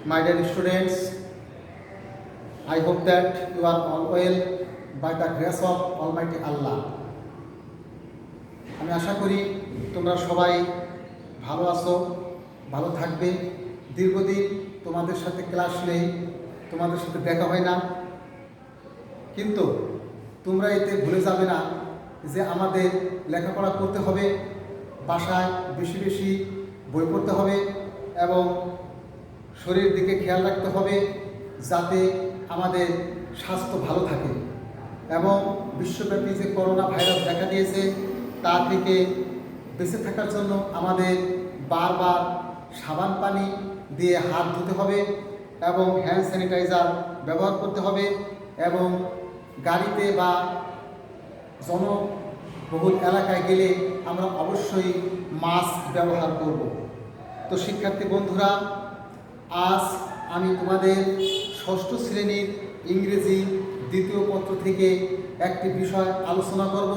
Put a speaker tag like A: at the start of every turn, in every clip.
A: My dear students, I hope that you are all well by the grace of Almighty Allah. আমি আশা করি তোমরা সবাই ভালো আছো, ভালো থাকবে। দীর্ঘদিন তোমাদের সাথে ক্লাস নেই, তোমাদের সাথে দেখা হয় না, কিন্তু তোমরা এতে ভুলে যাবে না যে আমাদের লেখাপড়া করতে হবে, বাসায় বেশি বেশি বই পড়তে হবে এবং শরীরের দিকে খেয়াল রাখতে হবে যাতে আমাদের স্বাস্থ্য ভালো থাকে এবং বিশ্বব্যাপী যে করোনা ভাইরাস দেখা দিয়েছে তা থেকে বেঁচে থাকার জন্য আমাদের বারবার সাবান পানি দিয়ে হাত ধুতে হবে এবং হ্যান্ড স্যানিটাইজার ব্যবহার করতে হবে এবং গাড়িতে বা জনবহুল এলাকায় গেলে আমরা অবশ্যই মাস্ক ব্যবহার করব। তো শিক্ষার্থী বন্ধুরা, আজ আমি তোমাদের ষষ্ঠ শ্রেণীর ইংরেজি দ্বিতীয় পত্র থেকে একটি বিষয় আলোচনা করব।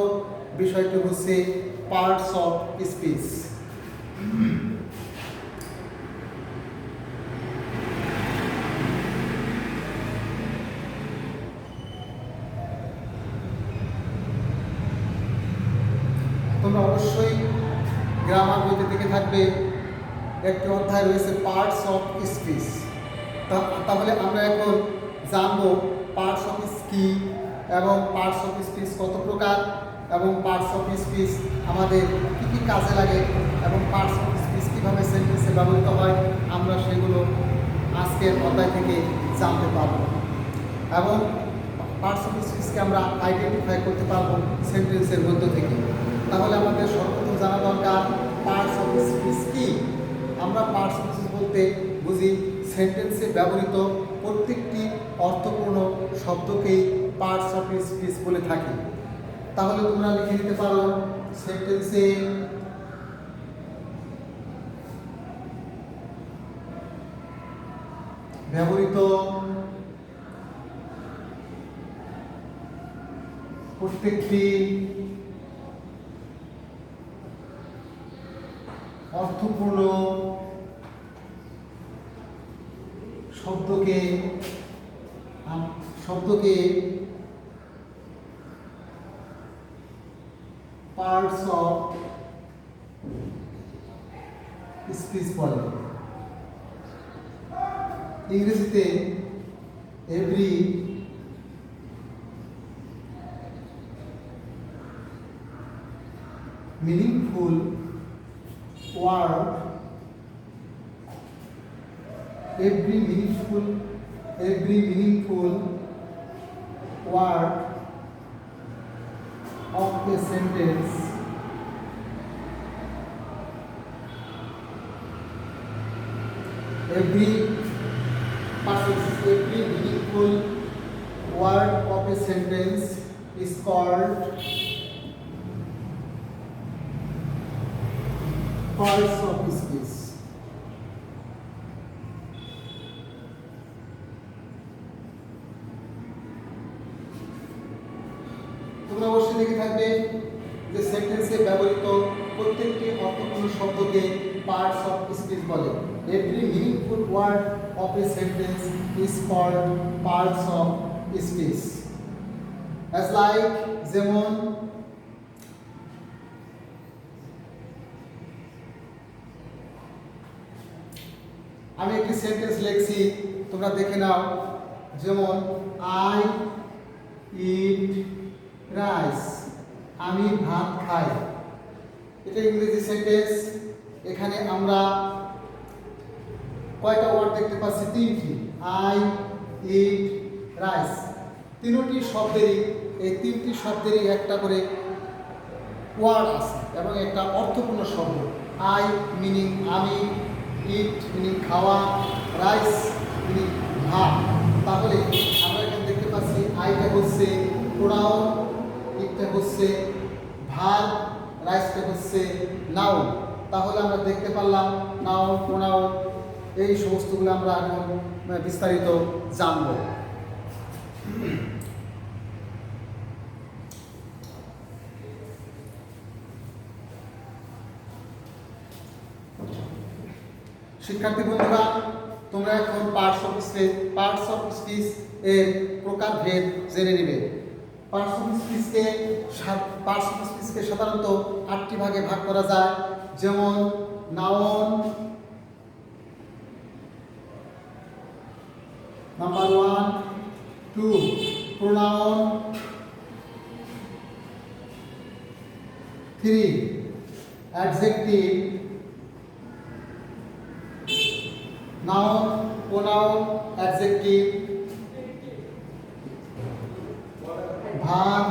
A: বিষয়টি হচ্ছে পার্টস অফ স্পিচ। তোমরা অবশ্যই গ্রামার বইতে দেখে থাকবে একটি অধ্যায় রয়েছে পার্টস অফ স্পিচ। তাহলে আমরা এখন জানবো পার্টস অফ স্পিচ এবং পার্টস অফ স্পিচ কত প্রকার এবং পার্টস অফ স্পিচ আমাদের কী কী কাজে লাগে এবং পার্টস অফ স্পিচ কীভাবে সেন্টেন্সে ব্যবহৃত হয় আমরা সেগুলো আজকের অধ্যায় থেকে জানতে পারবো এবং পার্টস অফ স্পিচকে আমরা আইডেন্টিফাই করতে পারবো সেন্টেন্সের মধ্য থেকে। তাহলে আমাদের সর্বপ্রথম জানা দরকার পার্টস অফ স্পিচ কী। আমরা পার্টস অফ স্পিচ বলতে বুঝি সেন্টেন্সে ব্যবহৃত প্রত্যেকটি অর্থপূর্ণ শব্দকেই পার্টস অফ স্পিচ বলে থাকি। তাহলে তোমরা লিখে নিতে পারো সেন্টেন্সে ব্যবহৃত প্রত্যেকটি অর্থপূর্ণ শব্দকে পার্টস অফ স্পিচ বলে। ইংরেজিতে every meaningful word, every meaningful word of a sentence every meaningful word of a sentence is called parts of speech. তোমরা অবশ্যই দেখে থাকবে যে সেন্টেন্সে ব্যবহৃত প্রত্যেকটি অর্থপূর্ণ শব্দকে পার্টস অফ স্পিচ বলে। Every meaningful word of a sentence is called parts of speech. As like, যেমন আমি একটি সেন্টেন্স লিখছি, তোমরা দেখে নাও। যেমন আই ইট রাইস, আমি ভাত খাই। এটা ইংরেজি সেন্টেন্স। এখানে আমরা কয়টা ওয়ার্ড দেখতে পাচ্ছি? তিনটি। আই ইট রাইস, তিনটি শব্দেরই একটা করে ওয়ার্ড আছে এবং একটা অর্থপূর্ণ শব্দ। আই মিনিং আমি, ইট মিনিং খাওয়া, রাইস মিনিং ভাত। তাহলে আমরা এখানে দেখতে পাচ্ছি আইটা হচ্ছে প্রোনাউন, ইটটা হচ্ছে ভার্ব, রাইসটা হচ্ছে নাউন। তাহলে আমরা দেখতে পারলাম নাউন, প্রোনাউন এই সমস্তগুলো আমরা এখন বিস্তারিত জানব। শিক্ষার্থী বন্ধুরা, তোমরা এখন পার্টস অফ স্পিচ এর প্রকারভেদ জেনে নেবে। পার্টস অফ স্পিচকে সাধারণত 8টি ভাগে ভাগ করা যায়, যেমন noun, number 1, 2 pronoun, 3 adjective, noun, pronoun, adjective, verb,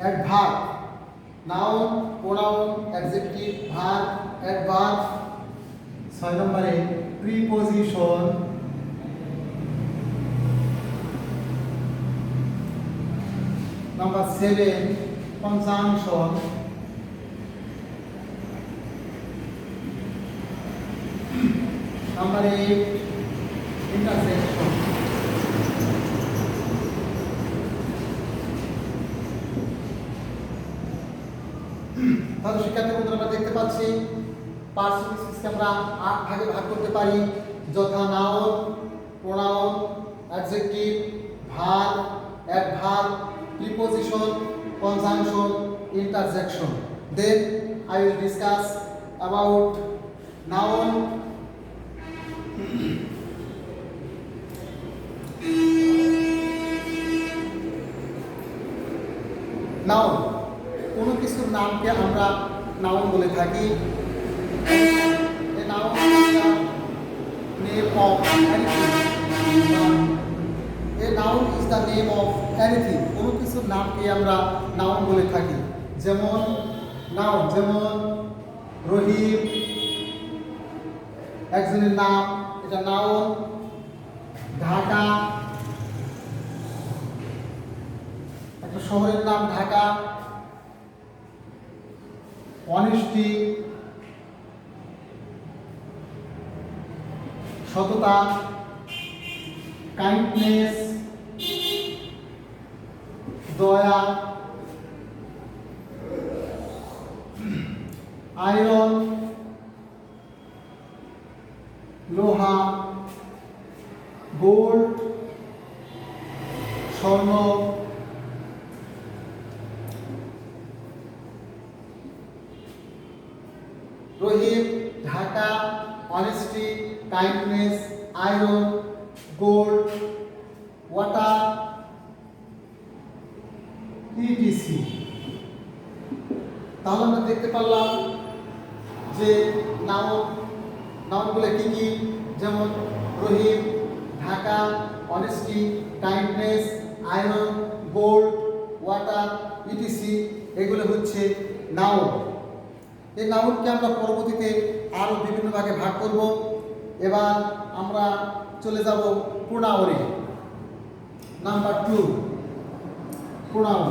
A: adverb, noun, pronoun, adjective, verb, adverb. 6 নম্বরে preposition, number 7 conjunction, number 8 interjection. তাহলে শিক্ষার্থী বন্ধুরা, আমরা দেখতে পাচ্ছি পার্টস অফ স্পিচকে আমরা 8 ভাগে ভাগ করতে পারি, যথা noun, pronoun, adjective, verb, adverb, preposition, conjunction, interjection. Then I will discuss about noun, noun. কোনো কিছুর নামকে আমরা নাউন বলে থাকি। Noun name of anything. A noun is the name of anything. কোনো কিছুর নামকে আমরা নাউন বলে থাকি। যেমন নাউন, যেমন রহিম একজনের নাম, এটা নাউন। ঢাকা, একটা শহরের নাম ঢাকা। অনেস্টি, সততা। কাইন্ডনেস, দয়া। আয়রন, লোহা। গোল্ড, স্বর্ণ। Rahim, Dhaka, honesty, kindness, iron, gold, water, ETC. তাহলে আমরা দেখতে পারলাম যে নাউনগুলো কি কি, যেমন Rahim, Dhaka, honesty, kindness, iron, gold, water, ETC, এগুলো হচ্ছে নাউন। এই নাউনকে আমরা পরবর্তীতে আরও বিভিন্ন ভাগে ভাগ করব। এবার আমরা চলে যাব প্রোনাউনে। Number 2 pronoun.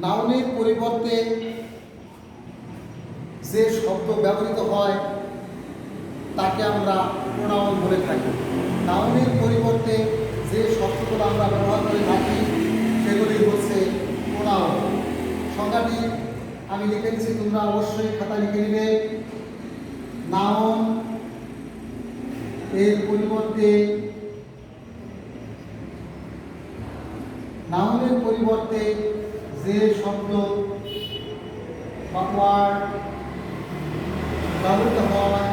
A: নাউনের পরিবর্তে যে শব্দ ব্যবহৃত হয় তাকে আমরা প্রোনাউন বলে থাকি। নাউনের পরিবর্তে যে শব্দগুলো আমরা ব্যবহার করে থাকি সেগুলি হচ্ছে প্রোনাউন। সংজ্ঞাটি আমি লিখে দিচ্ছি, তোমরা অবশ্যই খাতা লিখে নেবে। নাউন এর পরিবর্তে, নাউনের পরিবর্তে যে শব্দ বা ওয়ার্ড ব্যবহৃত হয়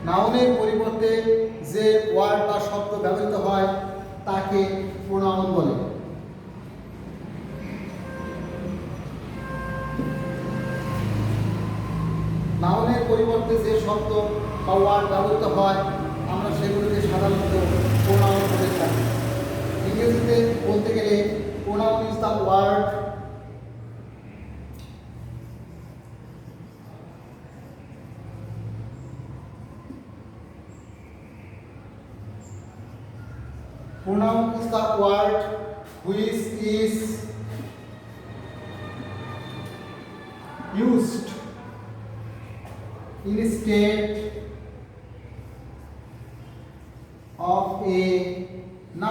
A: নাউনের পরিবর্তে যে ওয়ার্ড বা শব্দ ব্যবহৃত হয় তাকে প্রোনাউন বলে। নাউনের পরিবর্তে যে শব্দ বা ওয়ার্ড ব্যবহৃত হয় আমরা সেগুলোকে সাধারণত প্রোনাউন বলে থাকি। ইংরেজিতে বলতে গেলে pronoun is the word pronoun is the word which is used instead of a noun.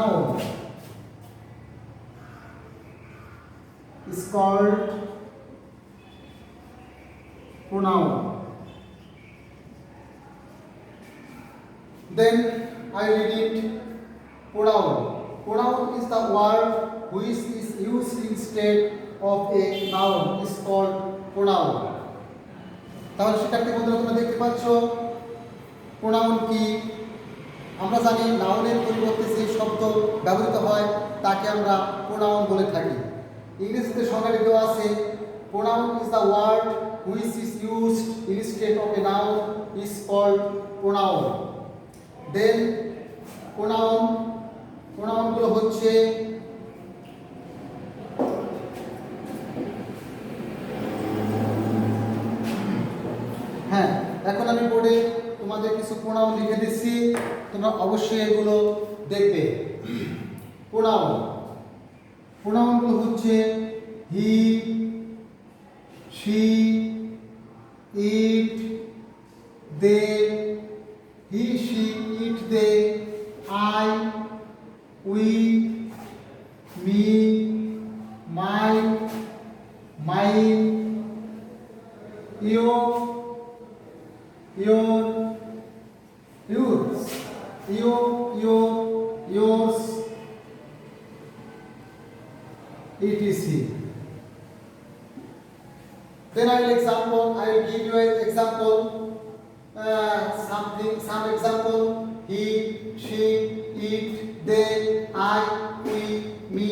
A: is called pronoun. Then I read it. Pronoun. Pronoun is the word which is used instead of a noun is called pronoun. তাহলে শিক্ষার্থী বন্ধুরা তোমরা দেখতে পাচ্ছ pronoun কি। আমরা জানি নাউনের পরিবর্তে যে শব্দ ব্যবহৃত হয় তাকে আমরা প্রোনাউন বলে থাকি। ইংরেজিতে সংজ্ঞাটি দেওয়া আছে, pronoun is the word which is used instead of a noun is called pronoun. Then প্রোনাউনগুলো হচ্ছে এখন আমি বোর্ডে তোমাদের কিছু প্রোনাউন লিখে দিচ্ছি, তোমরা অবশ্যই এগুলো দেখবে। প্রোনাউনগুলো হচ্ছে he, she, it, they, he, she, it, they, I, we, me, my, mine, you, your, yours, yours, etc. Then I will give you an example, some example: he, she, it, they, I, we, me,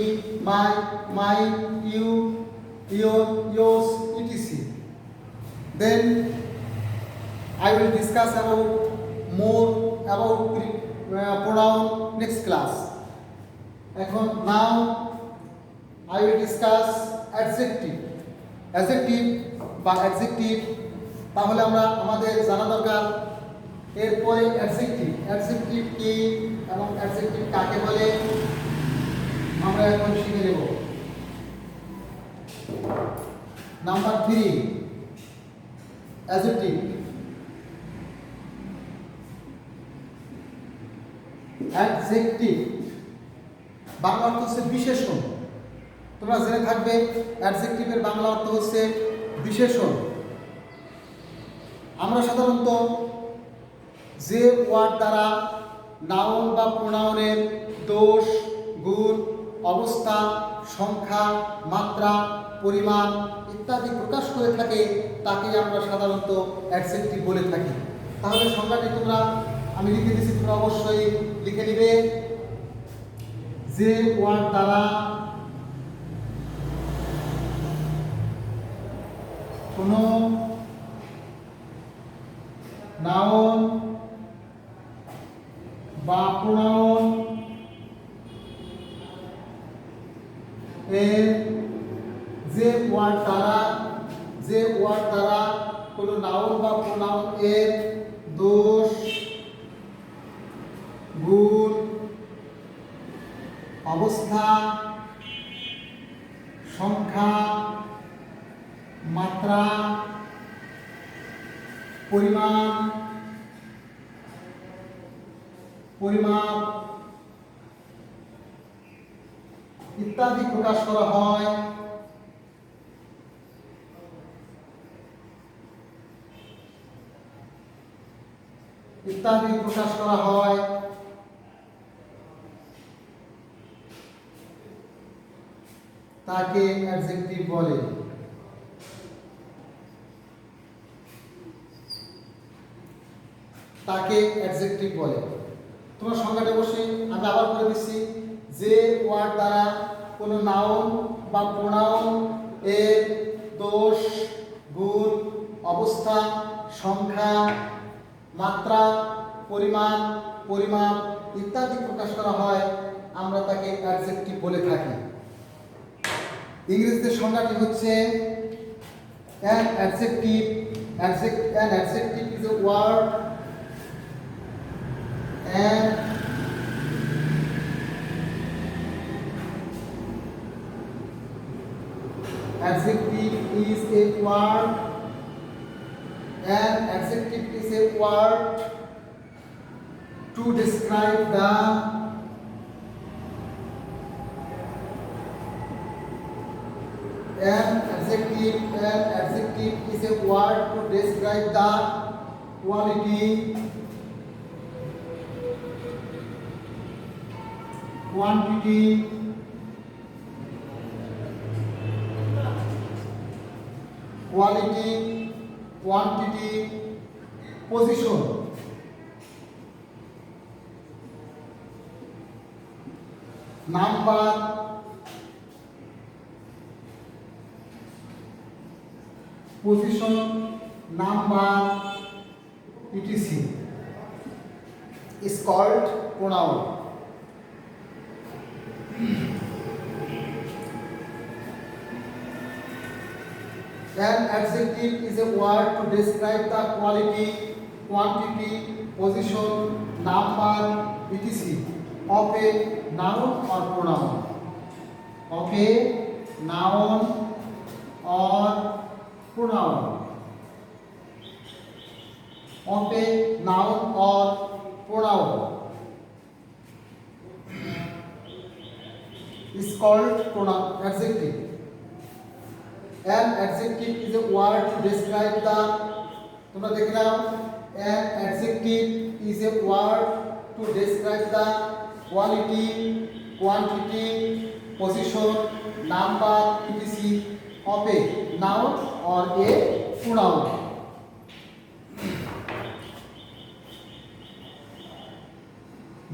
A: my, mine, you, your, yours, etc. Then I will discuss more about pronoun next class. Now I will discuss adjective বা adjective। তাহলে আমরা আমাদের জানা দরকার এরপরে adjective কি এবং adjective কাকে বলে আমরা এখন শিখে নেব। Number 3, adjective। অ্যাডজেক্টিভ বাংলা অর্থ হচ্ছে বিশেষণ। তোমরা জেনে থাকবে অ্যাডজেক্টিভের বাংলা অর্থ হচ্ছে বিশেষণ। আমরা সাধারণত যে ওয়ার্ড দ্বারা নাউন বা প্রোনাউনের দোষ, গুণ, অবস্থা, সংখ্যা, মাত্রা, পরিমাণ ইত্যাদি প্রকাশ করে থাকে তাকে আমরা সাধারণত অ্যাডজেক্টিভ বলে থাকি। তাহলে সংজ্ঞাটি তোমরা আমি লিখে দিচ্ছি, তোমরা অবশ্যই লিখে নিবে। যে ওয়ার্ড দ্বারা কোনো নাউন বা প্রোনাউন যে ওয়ার্ড দ্বারা কোনো নাউন বা প্রোনাউন এর দোষ, গুণ, অবস্থা, সংখ্যা, মাত্রা, পরিমাপ ইত্যাদি প্রকাশ করা হয় তাকে অ্যাডজেক্টিভ বলে। তোমরা সংজ্ঞাটা অবশ্যই আমি আবার বলে দিচ্ছি। যে ওয়ার্ড দ্বারা কোনো নাউন বা প্রোনাউন এর দোষ, গুণ, অবস্থা, সংখ্যা, মাত্রা, পরিমাপ ইত্যাদি প্রকাশ করা হয় আমরা তাকে অ্যাডজেক্টিভ বলে থাকি। ইংরেজিতে সংজ্ঞাটি হচ্ছে an adjective is a word an adjective is a word to describe the An adjective is a word to describe the quality, quantity, quantity, position, number, position, number, etc. is called pronoun. An adjective is a word to describe the quality, quantity, position, number, etc. of a noun or pronoun. Of a noun or pronoun. Of a noun or pronoun is called pronoun adjective. An adjective is a word to describe the, তোমরা দেখে নাও, an adjective is a word to describe the quality, quantity, position, number, etc. of a noun or a pronoun.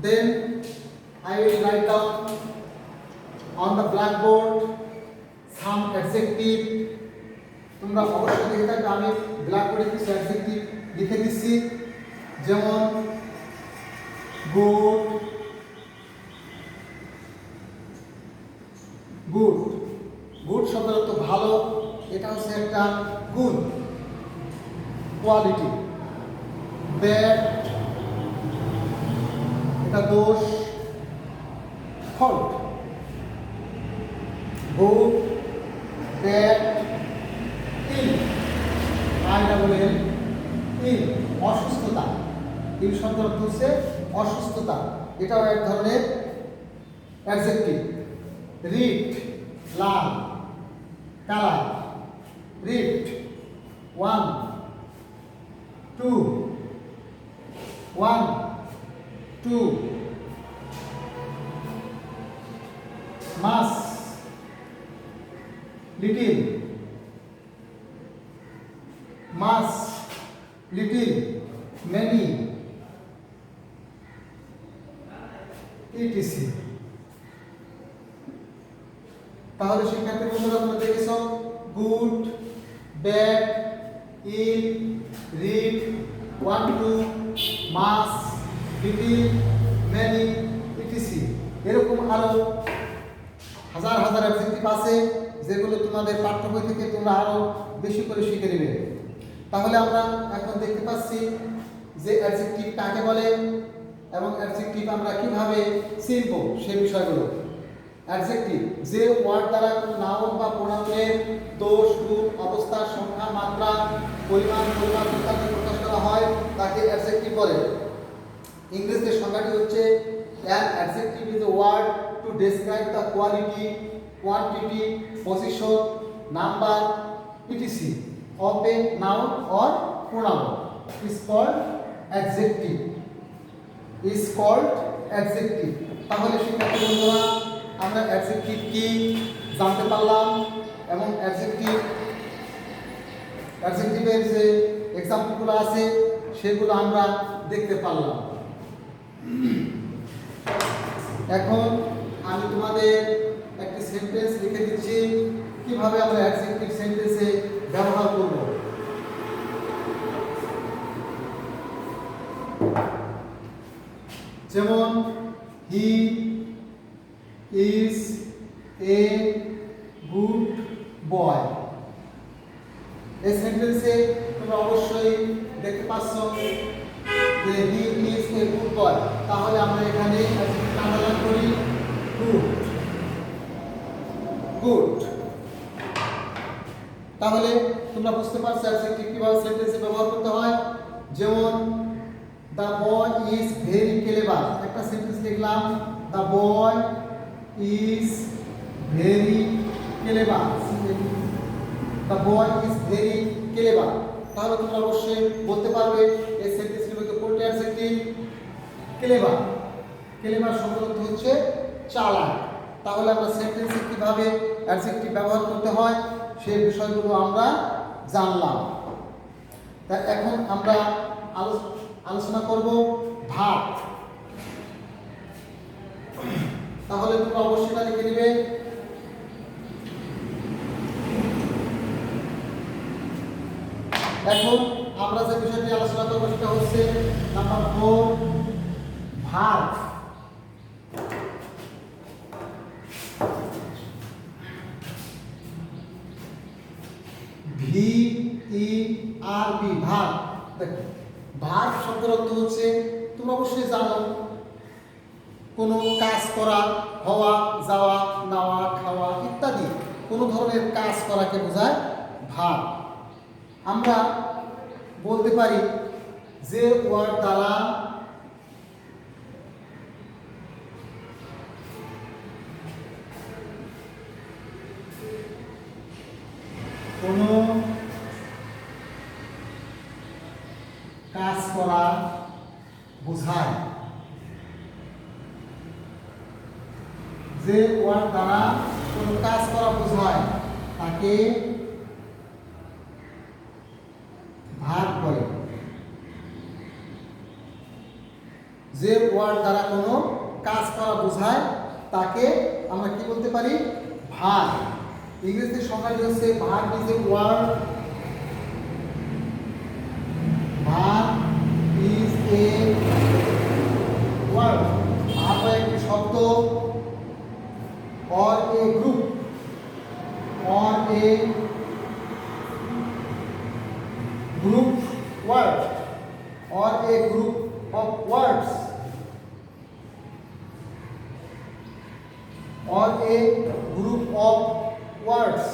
A: Then I will write down on the blackboard some adjective. তোমরা অবশ্যই দেখে থাকবে, আমি ব্ল্যাকবোর্ডে কিছু adjective লিখে দিচ্ছি, যেমন গুড, গুড, গুড শব্দের অর্থ ভালো, এটা হচ্ছে একটা গুণ, কোয়ালিটি। ব্যাড, এটা দোষ, ফল্ট। গুড, ব্যাড, ইল, আই-ডাবল-এল, ইল, অসুস্থতা। ইল শব্দের অর্থ হচ্ছে অসুস্থতা, এটাও এক ধরনের অ্যাডজেক্টিভ। রিড, লাল, কালার। রিড, 1 2 1 2 মাস, লিটিল, মাস, লিটিল, মেনি, etc. তাহলে শিক্ষার্থী বন্ধুরা তোমরা দেখেছো গুড, ব্যাড, ইল, রিড, 1 2 মাস, লিটিল, মেনি, etc. এরকম আরো হাজার হাজার অ্যাডজেক্টিভ আছে যেগুলো তোমাদের পাঠ্য বই থেকে তোমরা আরো বেশি করে শিখে নেবে। তাহলে আমরা এখন দেখতে পাচ্ছি যে অ্যাডজেক্টিভ কাকে বলে এবং অ্যাডজেক্টিভ আমরা কিভাবে চিনব সেই বিষয়গুলো। অ্যাডজেক্টিভ যে ওয়ার্ড দ্বারা কোনো নাউন বা প্রোনাউনের দোষ, গুণ, অবস্থা, সংখ্যা, মাত্রা, পরিমাণ ইত্যাদি প্রকাশ করা হয় তাকে অ্যাডজেক্টিভ বলে। ইংরেজিতে সংজ্ঞাটি হচ্ছে an adjective is a word to describe the quality, quantity, position, number, etc. of a noun or pronoun is called adjective. Is called adjective. তাহলে শিক্ষার্থী বন্ধুরা আমরা অ্যাডজেক্টিভ কি জানতে পারলাম এবং অ্যাডজেক্টিভের যে এক্সাম্পলগুলো আছে সেগুলো আমরা দেখতে পারলাম। এখন আমি তোমাদের একটি সেন্টেন্স লিখে দিচ্ছি কিভাবে আমরা অ্যাডজেক্টিভ সেন্টেন্সে ব্যবহার করব। যেমন he is a good boy. এই সেন্টেন্সে তোমরা অবশ্যই দেখতে পাচ্ছ যে he is a good boy, তাহলে আমরা এখানে আন্ডারলাইন করি গুড, গুড। তাহলে তোমরা বুঝতে পারছো অ্যাডজেক্টিভ কিভাবে সেন্টেন্সে ব্যবহার করতে হয়। যেমন the boy is very clever, একটা সেন্টেন্স লিখলাম the boy is very clever. The boy is very clever. তাহলে তোমরা অবশ্যই বলতে পারবে এই সেন্টেন্সটির মধ্যে কোনটি অ্যাডজেক্টিভ? ক্লেভার। ক্লেভার শব্দের অর্থ হচ্ছে চালাক। তাহলে আমরা সেন্টেন্সে কিভাবে অ্যাডজেক্টিভ ব্যবহার করতে হয় সেই বিষয়গুলো আমরা জানলাম। তা এখন আমরা আলোচনা করব ভাব। তাহলে তোমরা অবশ্যই তা লিখে নেবে। এখন আমরা যে বিষয়টি আলোচনা করবো সেটা হচ্ছে নাম্বার 4, ভার্ব। VERB verb. দেখো ভার্ব শব্দের অর্থ হচ্ছে তোমরা অবশ্যই জানো কোনো কাজ করা, হওয়া, যাওয়া, নেওয়া, খাওয়া ইত্যাদি কোনো ধরনের কাজ করাকে বোঝায় ভার্ব। আমরা বলতে পারি যে ওয়ার্ড দ্বারা কোনো কাজ করা বোঝায়, যে ওয়ার্ড দ্বারা কোনো কাজ করা বোঝায় তাকে ভার্ব বলে। যে ওয়ার্ড দ্বারা কোনো কাজ করা বোঝায় তাকে আমরা কি বলতে পারি? ভার্ব। ইংরেজিতে সংজ্ঞাটি হচ্ছে verb is a word, verb is a word. Verb একটি শব্দ or a group word or a group of words or a group of words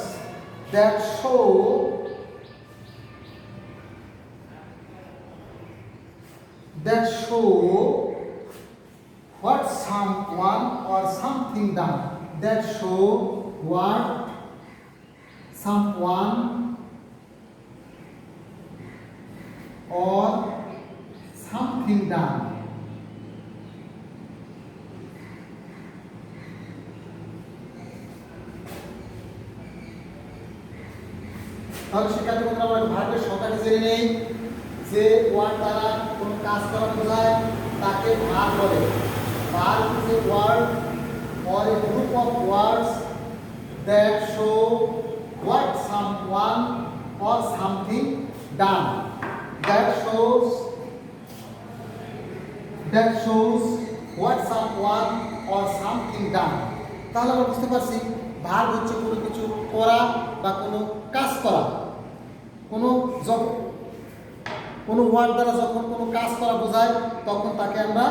A: that show what someone or something done, that show what someone or something done. তাহলে শিক্ষার্থী বন্ধুরা আমরা ভার্বের সংজ্ঞাটি জেনে নেই। যে ওয়ার্ড দ্বারা কোনো কাজ করা বোঝায় তাকে ভার্ব বলে। Verb is a word or a group of words that show what someone or something done, that shows what someone or something done. তাহলে আমরা বুঝতে পারছি ভার্ব হচ্ছে কোনো কিছু করা বা কোনো কাজ করা। কোনো ওয়ার্ড দ্বারা যখন কোনো কাজ করা বোঝায় তখন তাকে আমরা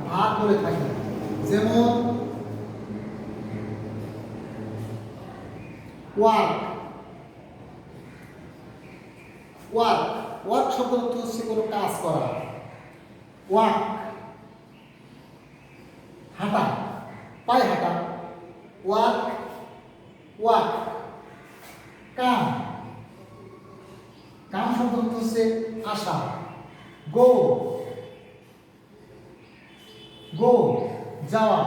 A: ভার্ব বলে থাকি। যেমন ওয়ার্ক শব্দের অর্থ হচ্ছে কোনো কাজ করা। ওয়ার্ক হাঁটা, পায়ে হাঁটা। ওয়ার্ক কাম শব্দের অর্থ হচ্ছে আসা। গো যাওয়া।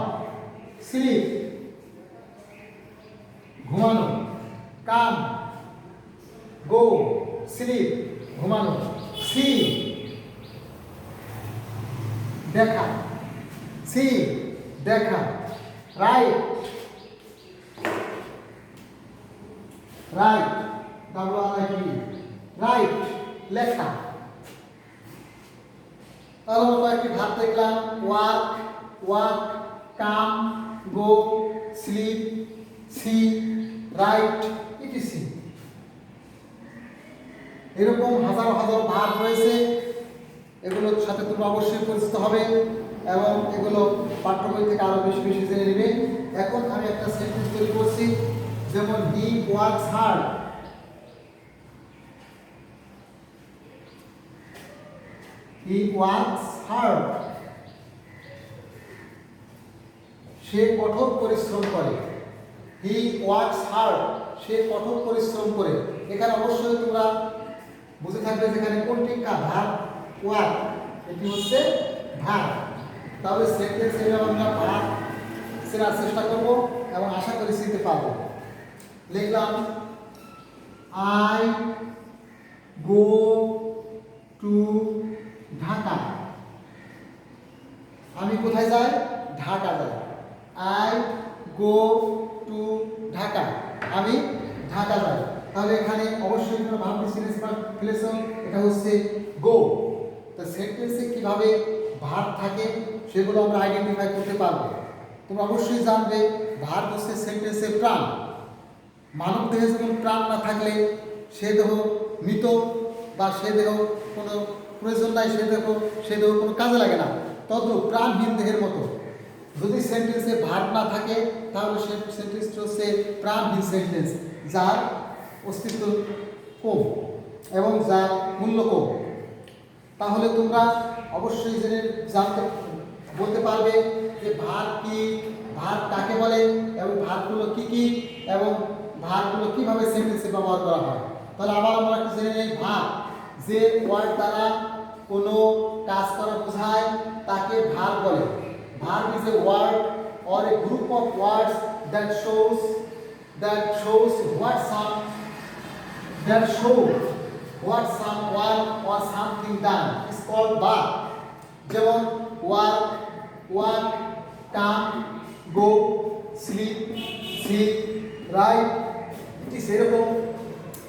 A: স্লিপ ঘুমানো। কাম গো স্লিপ ঘুমানো। সি দেখা। রাইট রাইট লেখা। তাহলে আমরা কয়েকটি ভার্ব দেখলাম। ওয়ার্ক কাম গো স্লিপ সি রাইট ইটিসি। এরকম হাজার ভার্ব রয়েছে, এগুলোর সাথে তোমরা অবশ্যই পরিচিত হবে এবং এগুলো পাঠ্য বই থেকে আরো বেশি জেনে নেবে। এখন আমি একটা সেন্টেন্স তৈরি করছি, যেমন হি ওয়ার্কস হার্ড। সে কঠোর পরিশ্রম করে। হি ওয়ার্কস হার্ড সে কঠোর পরিশ্রম করে। এখানে অবশ্যই তোমরা বুঝে থাকবে যেখানে কোনটি ভার ওয়ার্ক, এটি হচ্ছে ভার। তাহলে সেন্টেন্স এর আমরা ভার চেনার চেষ্টা করব এবং আশা করি শিখতে পারবো। লিখলাম আই গো টু ঢাকা। আমি কোথায় যাই? ঢাকা যাই। আই গো টু ঢাকা, আমি ঢাকা যাই। তাহলে এখানে অবশ্যই তোমরা ভাবতে ফেলেছ, এটা হচ্ছে গো। তো সেন্টেন্সে কিভাবে ভার্ব থাকে সেগুলো আমরা আইডেন্টিফাই করতে পারবো। তোমরা অবশ্যই জানবে ভার্ব হচ্ছে সেন্টেন্সের প্রাণ। মানব দেহে যেমন প্রাণ না থাকলে সে দেহ মৃত, বা সে দেহ কোনো প্রয়োজন নাই, সে দেহ কোনো কাজে লাগে না। তদ্রূপ প্রাণহীন দেহের মতো যদি সেন্টেন্সে ভার্ব না থাকে তাহলে সে সেন্টেন্সটি হচ্ছে প্রাণহীন সেন্টেন্স, যার অস্তিত্ব কম এবং যার মূল্য কম। তাহলে তোমরা অবশ্যই বলতে পারবে যে ভার্ব কি, ভার্ব কাকে বলে, এবং ভার্বগুলো কি কি, এবং ভার্বগুলো কিভাবে সেন্টেন্সে ব্যবহার করা হয়। তাহলে আবার আমরা একটু জেনে নেই ভার্ব। যে ওয়ার্ড দ্বারা কোনো কাজ করা বোঝায় তাকে ভার্ব বলে। Verb is a word or a group of words that shows what someone or something done is called verb. যেমন work, come, go, sleep, write, এটি সেরকম।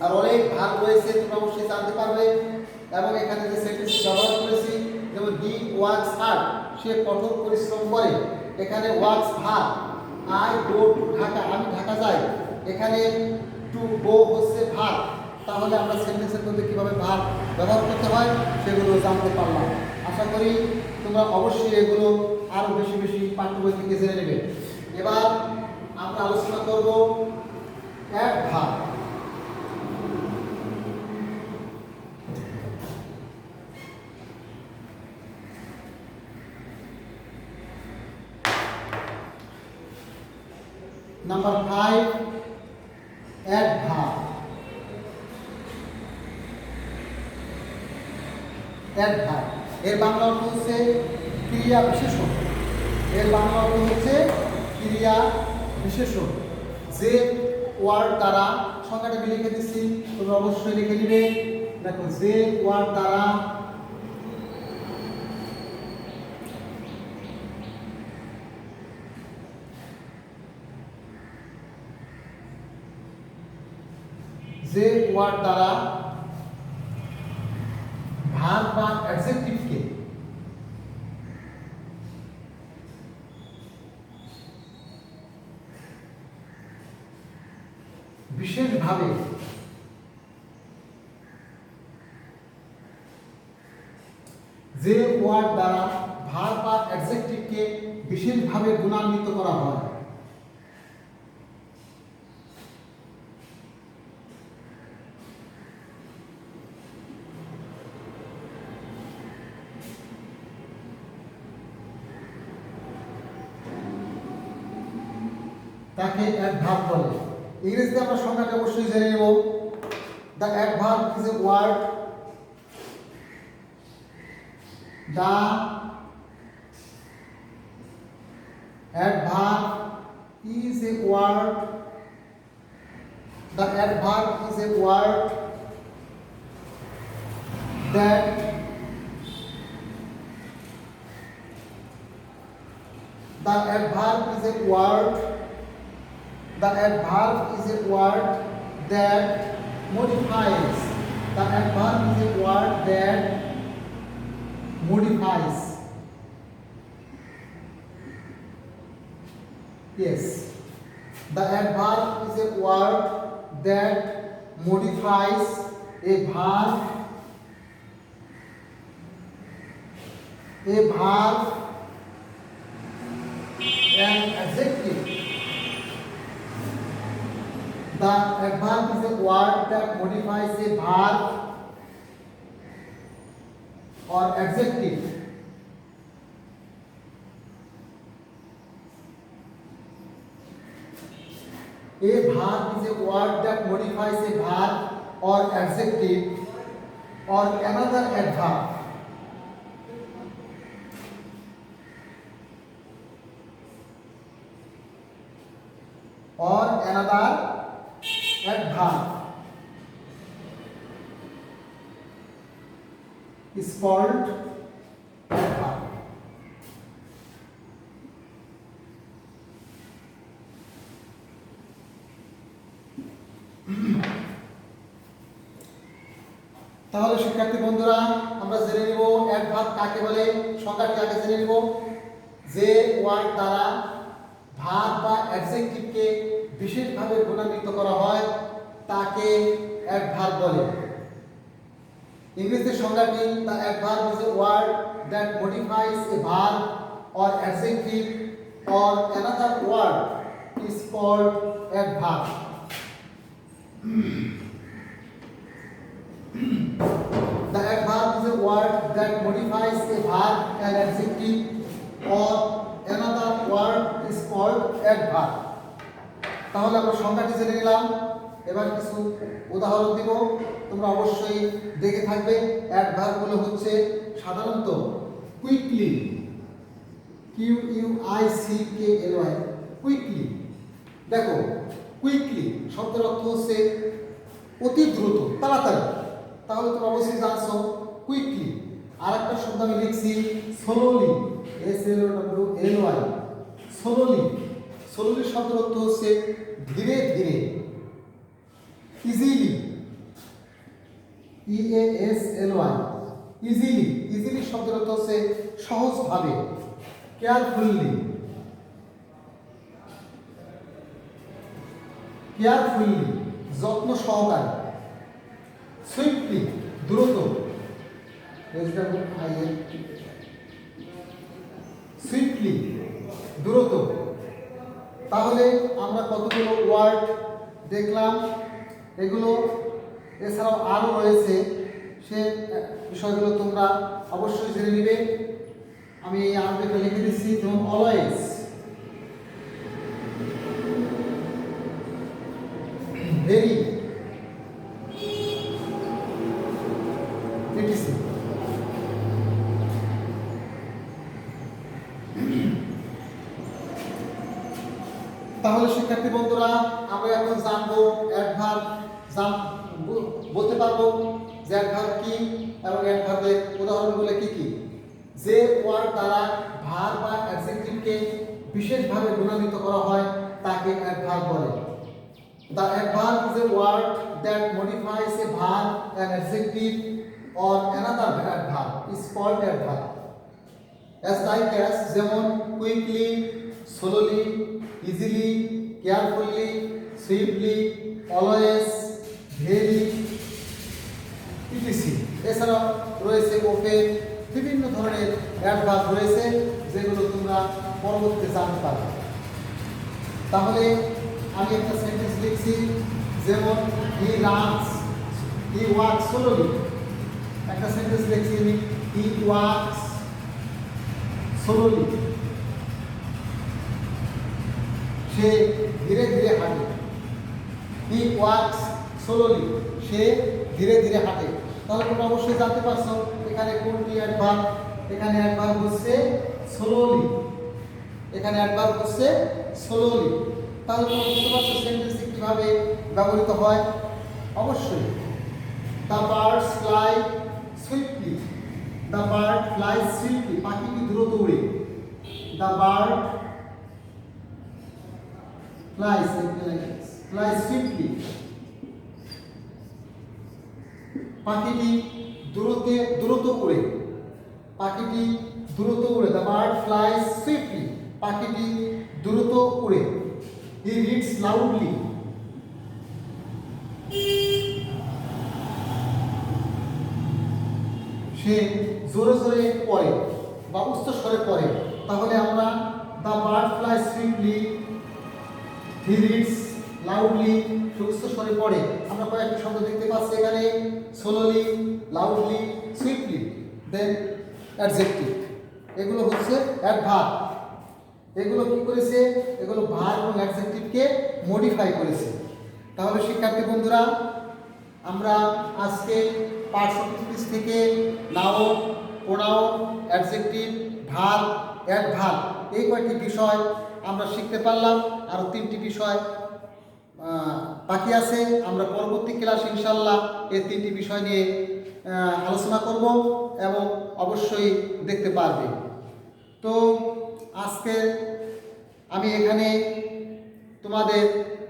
A: আর অনেক ভাগ রয়েছে, তোমরা অবশ্যই জানতে পারবে। এবং এখানে যে সেন্টেন্স ব্যবহার করেছি, যেমন he works hard, সে কঠোর পরিশ্রম করে। এখানে works verb. I go to Dhaka, আমি ঢাকা যাই। এখানে টু গো হচ্ছে ভার্ব। তাহলে আমরা সেন্টেন্সের মধ্যে কীভাবে ভার্ব ব্যবহার করতে হয় সেগুলো জানতে পারলাম। আশা করি তোমরা অবশ্যই এগুলো আরও বেশি বেশি পাঠ্য বই থেকে জেনে নেবে। এবার আমরা আলোচনা করব অ্যাডভার্ব। Number 5, adverb. Adverb এর বাংলা অর্থ হচ্ছে ক্রিয়া বিশেষণ। এর বাংলা অর্থ হচ্ছে ক্রিয়া বিশেষণ। যে ওয়ার্ড দ্বারা, সংখ্যাটা আমি লিখে দিচ্ছি, তোমরা অবশ্যই লিখে নিবে। দেখো, যে ওয়ার্ড দ্বারা ভার্ব বা অ্যাডজেক্টিভকে বিশেষভাবে বিশেষভাবে গুণান্বিত করা হয় তাকে অ্যাডভার্ব বলে। ইংরেজিতে আমরা সংজ্ঞাটা অবশ্যই জেনে নেব। The adverb is a word, the adverb is a word, the adverb is a word that The adverb is a word that modifies. The adverb is a word that modifies. Yes. The adverb is a word that modifies a verb an adjective. The adverb is a word that modifies a verb or adjective. A verb is a word that modifies a verb or adjective or another adverb. Or another adverb is called adverb. তাহলে শিক্ষার্থী বন্ধুরা আমরা জেনে নিব adverb কাকে বলে। সংজ্ঞাটি আগে জেনে নিব। যে ওয়ার্ড দ্বারা ভার্ব বা অ্যাডজেক্টিভকে বিশেষভাবে গুণান্বিত করা হয় তাকে অ্যাডভার্ব বলে। ইংরেজিতে সংজ্ঞাটি the adverb is a word that modifies a verb or adjective or another word is called adverb. The adverb is a word that modifies a verb and adjective or another word is called adverb. তাহলে আমরা সংজ্ঞাটি জেনে নিলাম। এবার কিছু উদাহরণ দিব, তোমরা অবশ্যই দেখে থাকবে। অ্যাডভার্ব গুলো হচ্ছে সাধারণত কুইকলি, QUICKLY, কুইকলি। দেখো কুইকলি শব্দের অর্থ হচ্ছে অতি দ্রুত, তাড়াতাড়ি। তাহলে তোমরা অবশ্যই জানছো কুইকলি। আর একটা শব্দ আমি লিখছি স্লোলি, SLOWLY, স্লোলি। স্লোলি শব্দের অর্থ হচ্ছে ধীরে ধীরে। Easily, EASLY, easily. ইজিলি শব্দের অর্থ হচ্ছে সহজভাবে। কেয়ারফুলি, কেয়ারফুলি যত্ন সহকারে। সুইফটলি দ্রুত, সুইফটলি দ্রুত। তাহলে আমরা কতগুলো ওয়ার্ড দেখলাম, এগুলো এছাড়াও আরও রয়েছে, সে বিষয়গুলো তোমরা অবশ্যই জেনে নেবে। আমি আরেকটা লিখে দিচ্ছি, যেমন অলওয়েজ, ভেরি, etc. তাহলে শিক্ষার্থী বন্ধুরা আমরা এখন জানবো অ্যাডভার্ব, বলতে পারবো যে অ্যাডভার্ব কি এবং অ্যাডভার্বের উদাহরণগুলো কি কি। যে ওয়ার্ড দ্বারা ভার্ব বা অ্যাডজেক্টিভকে বিশেষভাবে গুণান্বিত করা হয় তাকে অ্যাডভার্ব বলে। The adverb is a word that modifies a verb, an adjective or another adverb is called adverb. As like as যেমন quickly, slowly, easily, carefully, swiftly, always, very, etc. এছাড়া রয়েছে ওপেন, বিভিন্ন ধরনের অ্যাডভার্ব রয়েছে যেগুলো তোমরা পরবর্তীতে জানতে পারবে। তাহলে আমি একটা সেন্টেন্স লিখছি, যেমন he runs, he walks slowly. একটা সেন্টেন্স লিখছি আমি, হি ওয়াকস স্লোলি, সে ধীরে ধীরে হাঁটে। হি ওয়াকস স্লোলি, সে ধীরে ধীরে হাঁটে। তাহলে তোমরা অবশ্যই জানতে পারছো এখানে কোনটি অ্যাডভার্ব। এখানে অ্যাডভার্ব হচ্ছে স্লোলি, এখানে অ্যাডভার্ব হচ্ছে স্লোলি। তাহলে তোমরা বুঝতে পারছো সেন্টেন্সে কিভাবে ব্যবহৃত হয়। অবশ্যই the birds fly swiftly, the bird flies swiftly, পাখিটি দ্রুত উড়ে। দ্য বার্ড ফ্লাইজ সুইফটলি, পাখিটি দ্রুত উড়ে, পাখিটি দ্রুত উড়ে। দ্য বার্ড ফ্লাইজ সুইফটলি, পাখিটি দ্রুত উড়ে। হি রিডস লাউডলি, সে জোরে জোরে পড়ে বা উচ্চ স্বরে পড়ে। তাহলে আমরা the bird fly swiftly, he reads loudly, উচ্চ স্বরে পড়ে। আমরা কয়েকটি শব্দ দেখতে পাচ্ছি এখানে, স্লোলি, লাউডলি, সুইফটলি, দেন অ্যাডজেক্টিভ। এগুলো হচ্ছে অ্যাডভার্ব। এগুলো কি করেছে? এগুলো ভার্ব এবং অ্যাডজেক্টিভকে মডিফাই করেছে। তাহলে শিক্ষার্থী বন্ধুরা, আমরা আজকে পার্টস অফ স্পিচ থেকে noun, pronoun, adjective, verb, adverb এই কয়েকটি বিষয় আমরা শিখতে পারলাম। আরও 3টি বিষয় বাকি আছে। আমরা পরবর্তী ক্লাস ইনশাল্লাহ এই 3টি বিষয় নিয়ে আলোচনা করব এবং অবশ্যই দেখতে পারবে। তো আজকে আমি এখানে তোমাদের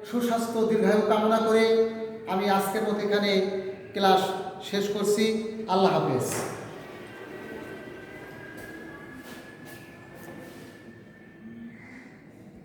A: সুস্বাস্থ্য দীর্ঘায়ু কামনা করে আমি আজকের মতো এখানে ক্লাস শেষ করছি। আল্লাহ হাফেজ।